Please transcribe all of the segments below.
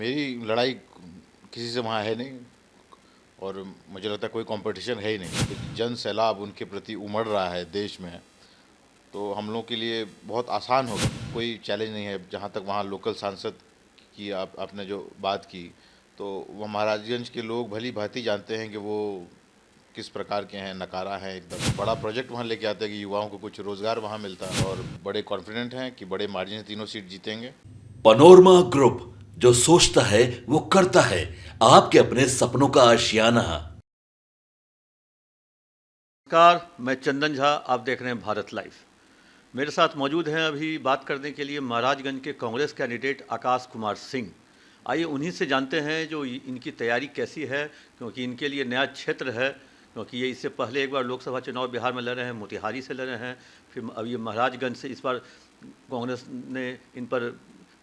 मेरी लड़ाई किसी से वहाँ है नहीं और मुझे लगता है कोई कंपटीशन है ही नहीं। एक जन सैलाब उनके प्रति उमड़ रहा है देश में, तो हम लोग के लिए बहुत आसान होगा। कोई चैलेंज नहीं है। जहाँ तक वहाँ लोकल सांसद की आपने जो बात की, तो वो महाराजगंज के लोग भली भांति जानते हैं कि वो किस प्रकार के हैं, नकारा हैं एकदम। बड़ा प्रोजेक्ट वहाँ लेके आते हैं कि युवाओं को कुछ रोज़गार वहाँ मिलता है और बड़े कॉन्फिडेंट हैं कि बड़े मार्जिन से तीनों सीट जीतेंगे। पनोरमा ग्रुप, जो सोचता है वो करता है। आपके अपने सपनों का आशियाना। नमस्कार, मैं चंदन झा। आप देख रहे हैं भारत लाइव। मेरे साथ मौजूद हैं अभी बात करने के लिए महाराजगंज के कांग्रेस कैंडिडेट आकाश कुमार सिंह। आइए उन्हीं से जानते हैं जो इनकी तैयारी कैसी है, क्योंकि इनके लिए नया क्षेत्र है। क्योंकि ये इससे पहले एक बार लोकसभा चुनाव बिहार में लड़े हैं, मोतिहारी से लड़े हैं, फिर अब ये महाराजगंज से इस बार कांग्रेस ने इन पर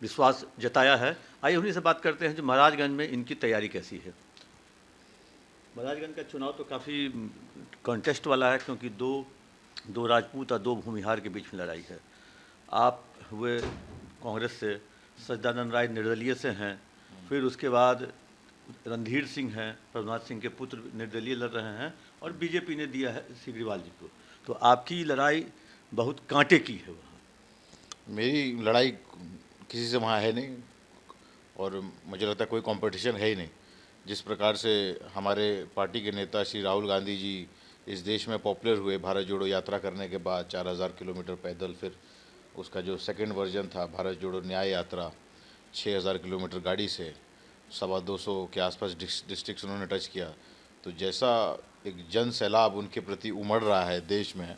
विश्वास जताया है। आइए उन्हीं से बात करते हैं जो महाराजगंज में इनकी तैयारी कैसी है। महाराजगंज का चुनाव तो काफ़ी कॉन्टेस्ट वाला है, क्योंकि दो राजपूत और दो भूमिहार के बीच में लड़ाई है। आप हुए कांग्रेस से, सच्चिदानंद राय निर्दलीय से हैं, फिर उसके बाद रणधीर सिंह हैं, प्रभुनाथ सिंह के पुत्र निर्दलीय लड़ रहे हैं, और बीजेपी ने दिया है सिग्रीवाल जी को। तो आपकी लड़ाई बहुत कांटे की है वहाँ। मेरी लड़ाई किसी से वहाँ है नहीं और मुझे लगता है कोई कंपटीशन है ही नहीं। जिस प्रकार से हमारे पार्टी के नेता श्री राहुल गांधी जी इस देश में पॉपुलर हुए भारत जोड़ो यात्रा करने के बाद, 4000 किलोमीटर पैदल, फिर उसका जो सेकंड वर्जन था भारत जोड़ो न्याय यात्रा, 6000 किलोमीटर गाड़ी से, 250 के आसपास डिस्ट्रिक्ट्स उन्होंने टच किया। तो जैसा एक जन सैलाब उनके प्रति उमड़ रहा है देश में,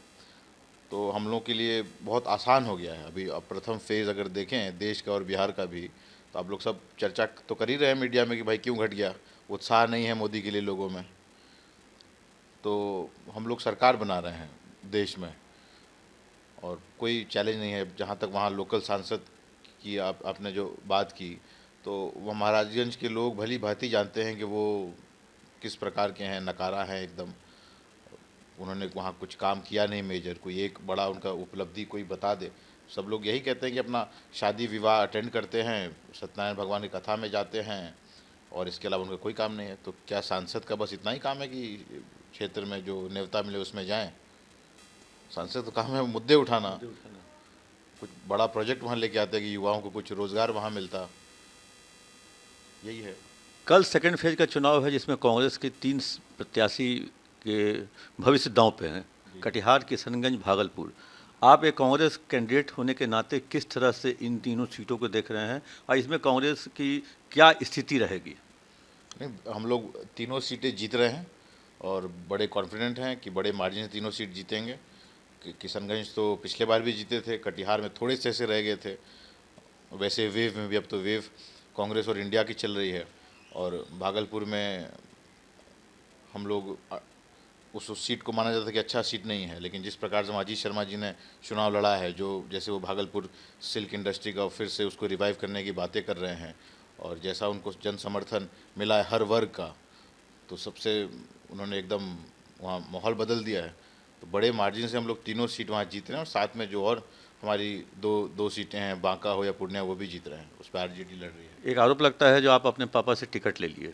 तो हम लोग के लिए बहुत आसान हो गया है। अभी अब प्रथम फेज़ अगर देखें देश का और बिहार का भी, तो आप लोग सब चर्चा तो कर ही रहे हैं मीडिया में कि भाई क्यों घट गया, उत्साह नहीं है मोदी के लिए लोगों में। तो हम लोग सरकार बना रहे हैं देश में और कोई चैलेंज नहीं है। जहाँ तक वहाँ लोकल सांसद की आपने जो बात की, तो वह महाराजगंज के लोग भली भांति जानते हैं कि वो किस प्रकार के हैं, नकारा हैं एकदम। उन्होंने वहाँ कुछ काम किया नहीं मेजर, कोई एक बड़ा उनका उपलब्धि कोई बता दे। सब लोग यही कहते हैं कि अपना शादी विवाह अटेंड करते हैं, सत्यनारायण भगवान की कथा में जाते हैं, और इसके अलावा उनका कोई काम नहीं है। तो क्या सांसद का बस इतना ही काम है कि क्षेत्र में जो न्योता मिले उसमें जाएं? सांसद का काम है मुद्दे उठाना, कुछ बड़ा प्रोजेक्ट वहाँ लेके आते हैं कि युवाओं को कुछ रोज़गार वहाँ मिलता। यही है। कल सेकंड फेज का चुनाव है, जिसमें कांग्रेस के 3 प्रत्याशी के भविष्य दांव पे हैं। कटिहार, किशनगंज, भागलपुर। आप एक कांग्रेस कैंडिडेट होने के नाते किस तरह से इन तीनों सीटों को देख रहे हैं, और इसमें कांग्रेस की क्या स्थिति रहेगी? नहीं, हम लोग तीनों सीटें जीत रहे हैं और बड़े कॉन्फिडेंट हैं कि बड़े मार्जिन से तीनों सीट जीतेंगे। किशनगंज तो पिछले बार भी जीते थे, कटिहार में थोड़े से ऐसे रह गए थे। वैसे वेव में भी अब तो वेव कांग्रेस और इंडिया की चल रही है। और भागलपुर में हम लोग उस सीट को माना जाता है कि अच्छा सीट नहीं है, लेकिन जिस प्रकार से अजीत शर्मा जी ने चुनाव लड़ा है, जो जैसे वो भागलपुर सिल्क इंडस्ट्री का फिर से उसको रिवाइव करने की बातें कर रहे हैं, और जैसा उनको जन समर्थन मिला है हर वर्ग का, तो सबसे उन्होंने एकदम वहाँ माहौल बदल दिया है। तो बड़े मार्जिन से हम लोग तीनों सीट वहाँ जीत रहे हैं, और साथ में जो और हमारी दो सीटें हैं, बांका हो या पूर्णिया, वो भी जीत रहे हैं। उस पर आरजेडी लड़ रही है। एक आरोप लगता है जो आप अपने पापा से टिकट ले लिए।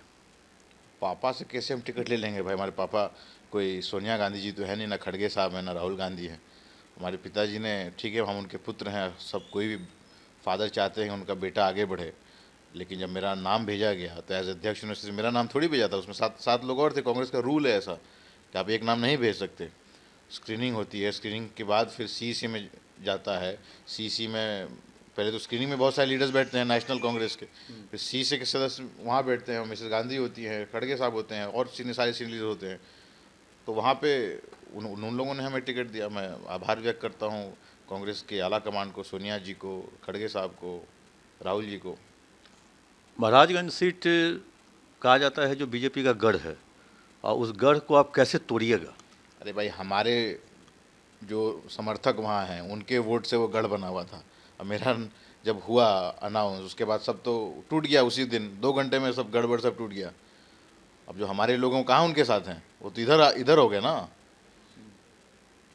पापा से कैसे हम टिकट ले लेंगे भाई? हमारे पापा कोई सोनिया गांधी जी तो है नहीं, ना खड़गे साहब हैं, ना राहुल गांधी हैं। हमारे पिताजी ने, ठीक है हम उनके पुत्र हैं, सब कोई भी फादर चाहते हैं उनका बेटा आगे बढ़े, लेकिन जब मेरा नाम भेजा गया तो एज अध्यक्ष यूनिवर्सिटी मेरा नाम थोड़ी भेजा था, उसमें 7 लोग और थे। कांग्रेस का रूल है ऐसा कि आप एक नाम नहीं भेज सकते। स्क्रीनिंग होती है, स्क्रीनिंग के बाद फिर सीसी में जाता है। सीसी में पहले तो स्क्रीनिंग में बहुत सारे लीडर्स बैठते हैं नेशनल कांग्रेस के, फिर सीसी के सदस्य वहाँ बैठते हैं, मिसेस गांधी होती हैं, खड़गे साहब होते हैं, और सारे सीनियर लीडर होते हैं। तो वहाँ पे उन लोगों ने हमें टिकट दिया। मैं आभार व्यक्त करता हूँ कांग्रेस के आला कमान को, सोनिया जी को, खड़गे साहब को, राहुल जी को। महाराजगंज सीट कहा जाता है जो बीजेपी का गढ़ है, और उस गढ़ को आप कैसे तोड़िएगा? अरे भाई, हमारे जो समर्थक वहाँ हैं उनके वोट से वो गढ़ बना हुआ था। अब मेरा जब हुआ अनाउंस, उसके बाद सब तो टूट गया उसी दिन, 2 घंटे में सब गड़बड़ सब टूट गया। अब जो हमारे लोगों कहाँ उनके साथ हैं, वो तो इधर हो गए ना।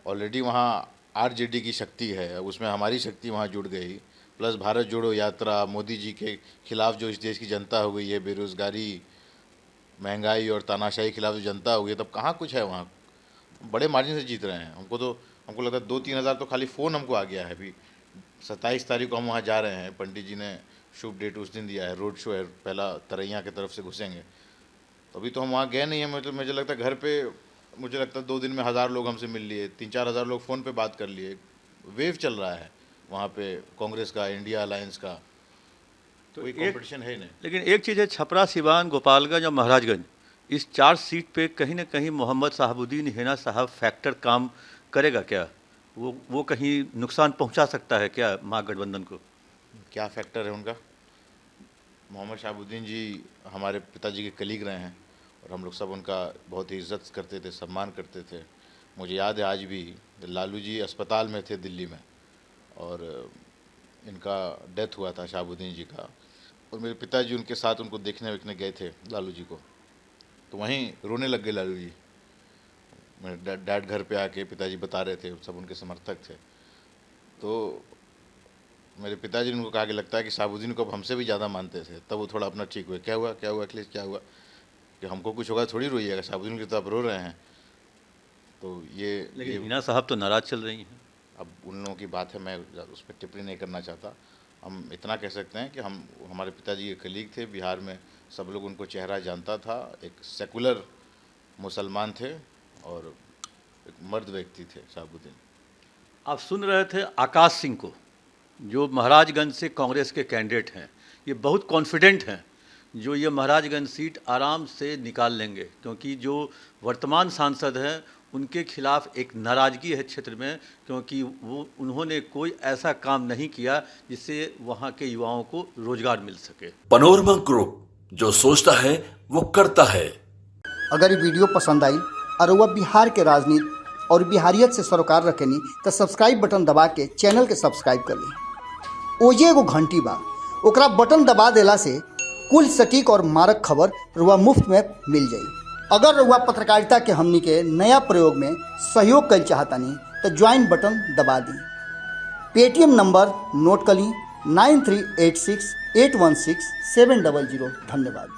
ऑलरेडी वहाँ आरजेडी की शक्ति है, उसमें हमारी शक्ति वहाँ जुड़ गई, प्लस भारत जोड़ो यात्रा, मोदी जी के खिलाफ जो इस देश की जनता हो गई है, बेरोज़गारी, महंगाई और तानाशाही के खिलाफ जो जनता हो गई है, तब कहाँ कुछ है वहाँ। बड़े मार्जिन से जीत रहे हैं। हमको लगता है 2-3 हज़ार तो खाली फ़ोन हमको आ गया है। अभी 27 तारीख को हम वहाँ जा रहे हैं, पंडित जी ने शुभ डेट उस दिन दिया है, रोड शो है, पहला तरैया की तरफ से घुसेंगे। तो अभी तो हम वहाँ गए नहीं हैं। मतलब मुझे लगता है घर पे, मुझे लगता है 2 दिन में 1000 लोग हमसे मिल लिए, 3-4 हज़ार लोग फ़ोन पे बात कर लिए। वेव चल रहा है वहाँ पे कांग्रेस का, इंडिया अलायंस का, तो कोई कंपटीशन है नहीं। लेकिन एक चीज़ है, छपरा, सिवान, गोपालगंज और महाराजगंज, इस 4 सीट पे कहीं ना कहीं मोहम्मद शहाबुद्दीन हिना साहब फैक्टर काम करेगा क्या? वो कहीं नुकसान पहुंचा सकता है क्या महागठबंधन को? क्या फैक्टर है उनका? मोहम्मद शहाबुद्दीन जी हमारे पिताजी के कलीग रहे हैं और हम लोग सब उनका बहुत ही इज्जत करते थे, सम्मान करते थे। मुझे याद है आज भी, लालू जी अस्पताल में थे दिल्ली में और इनका डेथ हुआ था, शहाबुद्दीन जी का, और मेरे पिताजी उनके साथ उनको देखने गए थे लालू जी को, तो वहीं रोने लग गए लालू जी। मेरे डैड घर पे आके पिताजी बता रहे थे, सब उनके समर्थक थे। तो मेरे पिताजी ने उनको कहा कि लगता है कि शहाबुद्दीन को अब हमसे भी ज़्यादा मानते थे। तब वो थोड़ा अपना ठीक हुए। क्या हुआ अखिलेश, क्या हुआ कि हमको कुछ होगा थोड़ी रोइएगा, शहाबुद्दीन की तो आप रो रहे हैं। तो लेकिन हिना साहब तो नाराज़ चल रही हैं। अब उन लोगों की बात है, मैं उस पर टिप्पणी नहीं करना चाहता। हम इतना कह सकते हैं कि हमारे पिताजी के कलीग थे, बिहार में सब लोग उनको चेहरा जानता था। एक सेकुलर मुसलमान थे और एक मर्द व्यक्ति थे शहाबुद्दीन। आप सुन रहे थे आकाश सिंह को, जो महाराजगंज से कांग्रेस के कैंडिडेट हैं। ये बहुत कॉन्फिडेंट हैं जो ये महाराजगंज सीट आराम से निकाल लेंगे, क्योंकि जो वर्तमान सांसद हैं उनके खिलाफ एक नाराज़गी है क्षेत्र में, क्योंकि उन्होंने कोई ऐसा काम नहीं किया जिससे वहाँ के युवाओं को रोजगार मिल सके। पनोरमा ग्रुप, जो सोचता है वो करता है। अगर ये वीडियो पसंद आई और वह बिहार के राजनीति और बिहारियत से सरोकार रखेनी तो सब्सक्राइब बटन दबा के चैनल के सब्सक्राइब कर ली। ओजे एगो घंटी बा, ओकरा बटन दबा देला से कुल सटीक और मारक खबर रुआ मुफ्त में मिल जाई। अगर रुआ पत्रकारिता के हमनी के नया प्रयोग में सहयोग कर चाहतानी तो ज्वाइन बटन दबा दी। पेटीएम नंबर नोट कर ली 9386816700। धन्यवाद।